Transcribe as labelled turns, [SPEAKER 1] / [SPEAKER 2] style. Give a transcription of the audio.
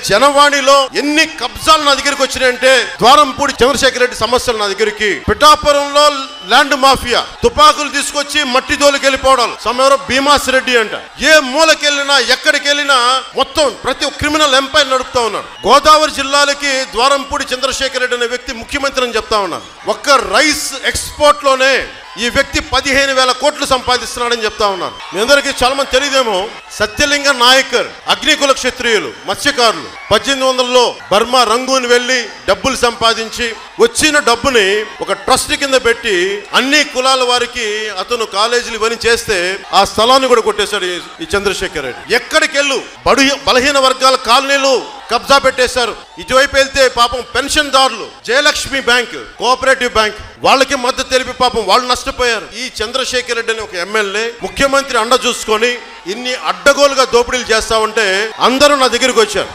[SPEAKER 1] జనవాణిలో ఎన్ని కబ్జాలు నా దగ్గరికి వచ్చినాయంటే, ద్వారంపూడి చంద్రశేఖర్ రెడ్డి సమస్యలు నా దగ్గరికి, పిఠాపురంలో ల్యాండ్ మాఫియా, తుపాకులు తీసుకొచ్చి మట్టి దోలికి వెళ్ళిపోవడం, సమయంలో భీమాస్ రెడ్డి అంట. ఏ మూలకెళ్ళినా ఎక్కడికి వెళ్ళినా మొత్తం ప్రతి క్రిమినల్ ఎంపైర్ నడుపుతా ఉన్నాడు. గోదావరి జిల్లాలకి ద్వారంపూడి చంద్రశేఖర్ రెడ్డి అనే వ్యక్తి ముఖ్యమంత్రి అని చెప్తా ఉన్నాను. ఒక్క రైస్ ఎక్స్పోర్ట్ లోనే ఈ వ్యక్తి 15,000 కోట్లు సంపాదిస్తున్నాడని చెప్తా ఉన్నారు. మీ అందరికీ చాలా మంది తెలియదేమో, సత్యలింగ నాయకర్ అగ్నికుల క్షత్రియులు మత్స్యకారులు 1800లో బర్మా రంగూన్ వెళ్లి డబ్బులు సంపాదించి వచ్చిన డబ్బుని ఒక ట్రస్ట్ కింద పెట్టి అన్ని కులాల వారికి అతను కాలేజీలు ఇవన్నీ చేస్తే ఆ స్థలాన్ని కూడా కొట్టేశాడు ఈ చంద్రశేఖర్ రెడ్డి. ఎక్కడికి వెళ్ళు బలహీన వర్గాల కాలనీలు కబ్జా పెట్టేశారు. ఇటువైపు వెళ్తే పాపం పెన్షన్దారులు, జయలక్ష్మి బ్యాంక్, కోఆపరేటివ్ బ్యాంక్ వాళ్ళకి మద్దతు తెలిపి పాపం వాళ్ళు నష్టపోయారు. ఈ చంద్రశేఖర్ రెడ్డి అని ఒక ఎమ్మెల్యే ముఖ్యమంత్రి అండ చూసుకొని ఇన్ని అడ్డగోలుగా దోపిడీలు చేస్తా ఉంటే అందరూ నా దగ్గరికి వచ్చారు.